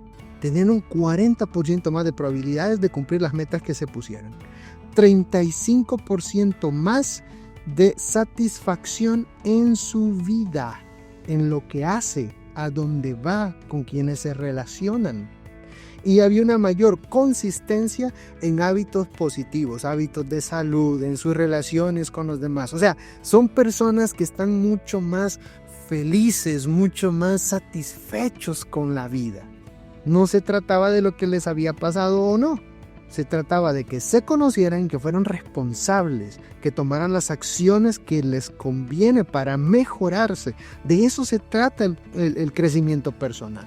tenían un 40% más de probabilidades de cumplir las metas que se pusieron. 35% más de satisfacción en su vida, en lo que hace, a dónde va, con quienes se relacionan. Y había una mayor consistencia en hábitos positivos, hábitos de salud, en sus relaciones con los demás. O sea, son personas que están mucho más felices, mucho más satisfechos con la vida. No se trataba de lo que les había pasado o no. Se trataba de que se conocieran, que fueran responsables, que tomaran las acciones que les conviene para mejorarse. De eso se trata el crecimiento personal.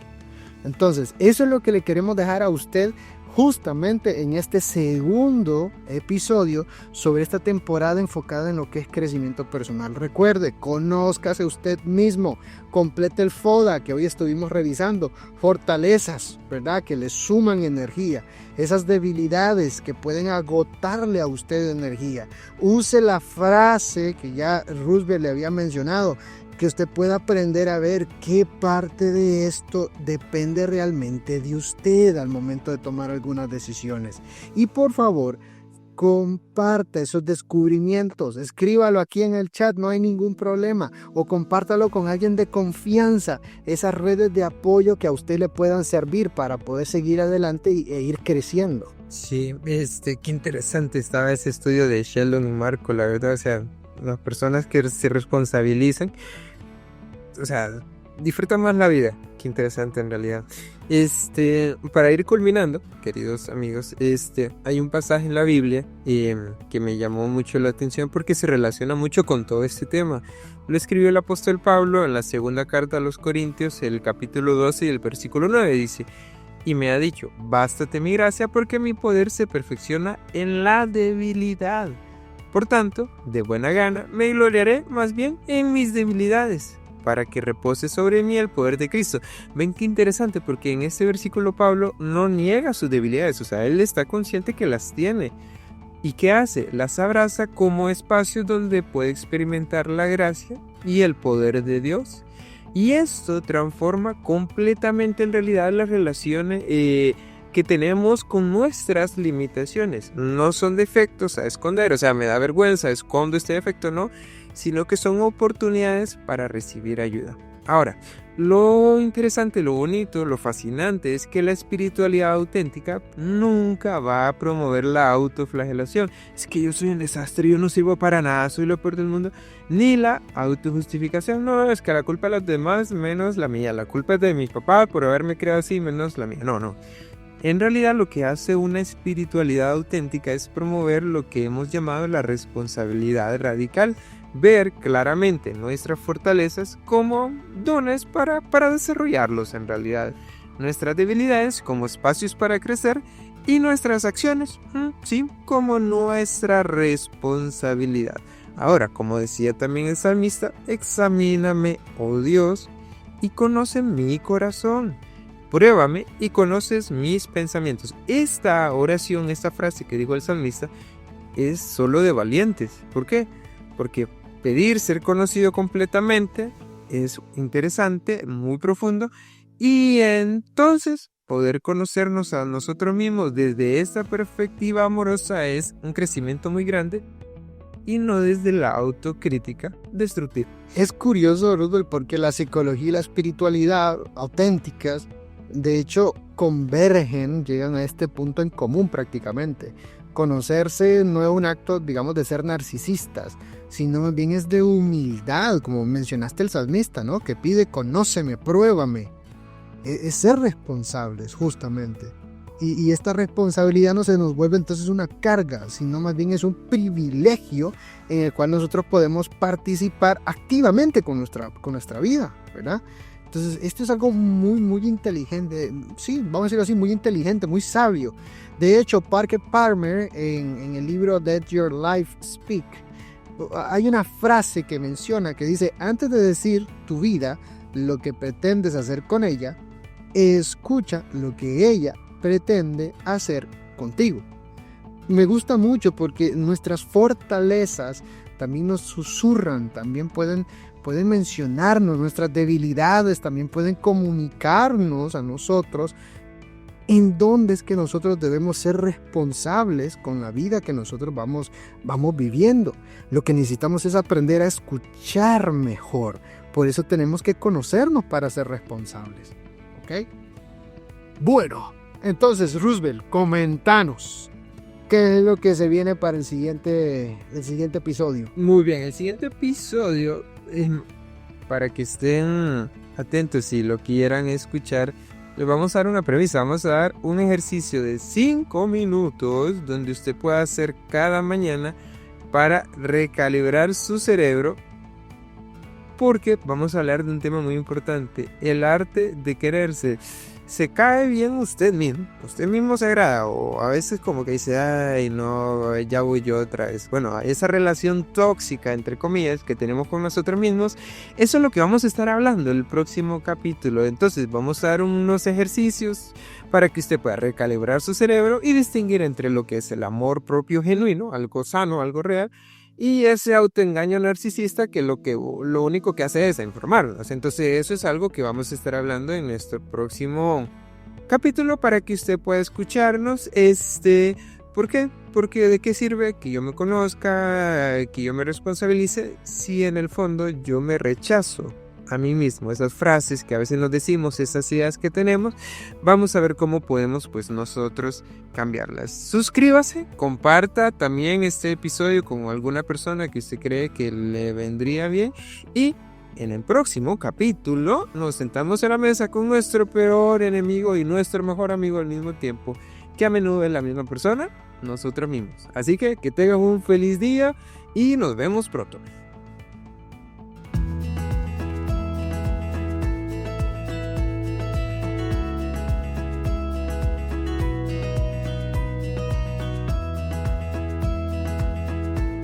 Entonces, eso es lo que le queremos dejar a usted justamente en este segundo episodio sobre esta temporada enfocada en lo que es crecimiento personal. Recuerde, conózcase usted mismo, complete el FODA que hoy estuvimos revisando, fortalezas, ¿verdad?, que le suman energía, esas debilidades que pueden agotarle a usted energía. Use la frase que ya Roosevelt le había mencionado, que usted pueda aprender a ver qué parte de esto depende realmente de usted al momento de tomar algunas decisiones. Y por favor, comparta esos descubrimientos, escríbalo aquí en el chat, no hay ningún problema, o compártalo con alguien de confianza, esas redes de apoyo que a usted le puedan servir para poder seguir adelante e ir creciendo. Sí, qué interesante estaba ese estudio de Sheldon y Marco, la verdad, o sea, las personas que se responsabilizan, o sea, disfrutan más la vida. Qué interesante en realidad. Para ir culminando, queridos amigos, hay un pasaje en la Biblia que me llamó mucho la atención porque se relaciona mucho con todo este tema. Lo escribió el apóstol Pablo en la segunda carta a los Corintios, el capítulo 12 y el versículo 9, dice: y me ha dicho, bástate mi gracia porque mi poder se perfecciona en la debilidad. Por tanto, de buena gana me gloriaré más bien en mis debilidades, para que repose sobre mí el poder de Cristo. Ven qué interesante, porque en este versículo Pablo no niega sus debilidades, o sea, él está consciente que las tiene. ¿Y qué hace? Las abraza como espacios donde puede experimentar la gracia y el poder de Dios. Y esto transforma completamente en realidad las relaciones que tenemos con nuestras limitaciones. No son defectos a esconder, o sea, me da vergüenza, escondo este defecto, no, sino que son oportunidades para recibir ayuda. Ahora, lo interesante, lo bonito, lo fascinante es que la espiritualidad auténtica nunca va a promover la autoflagelación. Es que yo soy un desastre, yo no sirvo para nada, soy lo peor del mundo. Ni la autojustificación, no, es que la culpa de los demás menos la mía, la culpa es de mi papá por haberme creado así menos la mía. No. En realidad lo que hace una espiritualidad auténtica es promover lo que hemos llamado la responsabilidad radical. ver claramente nuestras fortalezas como dones para desarrollarlos en realidad, nuestras debilidades como espacios para crecer y nuestras acciones, sí, como nuestra responsabilidad. Ahora, como decía también el salmista, examíname, oh Dios, y conoce mi corazón. Pruébame y conoces mis pensamientos. Esta oración, esta frase que dijo el salmista, es solo de valientes. ¿Por qué? Porque pedir ser conocido completamente es interesante, muy profundo, y entonces poder conocernos a nosotros mismos desde esta perspectiva amorosa es un crecimiento muy grande y no desde la autocrítica destructiva. Es curioso, Rudolf, porque la psicología y la espiritualidad auténticas, de hecho, convergen, llegan a este punto en común prácticamente. Conocerse no es un acto, digamos, de ser narcisistas, sino más bien es de humildad, como mencionaste el salmista, ¿no? Que pide, conóceme, pruébame. Es ser responsables, justamente. Y esta responsabilidad no se nos vuelve entonces una carga, sino más bien es un privilegio en el cual nosotros podemos participar activamente con nuestra vida, ¿verdad? Entonces, esto es algo muy, muy inteligente, sí, vamos a decirlo así, muy inteligente, muy sabio. De hecho, Parker Palmer, en el libro Let Your Life Speak, hay una frase que menciona que dice, antes de decir tu vida, lo que pretendes hacer con ella, escucha lo que ella pretende hacer contigo. Me gusta mucho porque nuestras fortalezas también nos susurran, también pueden mencionarnos, nuestras debilidades también pueden comunicarnos a nosotros en dónde es que nosotros debemos ser responsables con la vida que nosotros vamos viviendo. Lo que necesitamos es aprender a escuchar mejor. Por eso tenemos que conocernos para ser responsables. ¿Ok? Bueno, entonces, Roosevelt, comentanos. ¿Qué es lo que se viene para el siguiente episodio? Muy bien, el siguiente episodio, para que estén atentos si lo quieran escuchar, les vamos a dar una premisa. Vamos a dar un ejercicio de 5 minutos donde usted pueda hacer cada mañana para recalibrar su cerebro, porque vamos a hablar de un tema muy importante, el arte de quererse. ¿Se cae bien usted mismo se agrada? O a veces como que dice, ay no, ya voy yo otra vez. Bueno, esa relación tóxica, entre comillas, que tenemos con nosotros mismos, eso es lo que vamos a estar hablando el próximo capítulo. Entonces vamos a dar unos ejercicios para que usted pueda recalibrar su cerebro y distinguir entre lo que es el amor propio genuino, algo sano, algo real, y ese autoengaño narcisista que lo único que hace es informarnos. Entonces eso es algo que vamos a estar hablando en nuestro próximo capítulo para que usted pueda escucharnos. ¿Por qué? Porque ¿de qué sirve que yo me conozca, que yo me responsabilice si en el fondo yo me rechazo a mí mismo? Esas frases que a veces nos decimos, esas ideas que tenemos, vamos a ver cómo podemos pues nosotros cambiarlas. Suscríbase, comparta también este episodio con alguna persona que usted cree que le vendría bien, y en el próximo capítulo nos sentamos a la mesa con nuestro peor enemigo y nuestro mejor amigo al mismo tiempo, que a menudo es la misma persona, nosotros mismos. Así que tengan un feliz día y nos vemos pronto.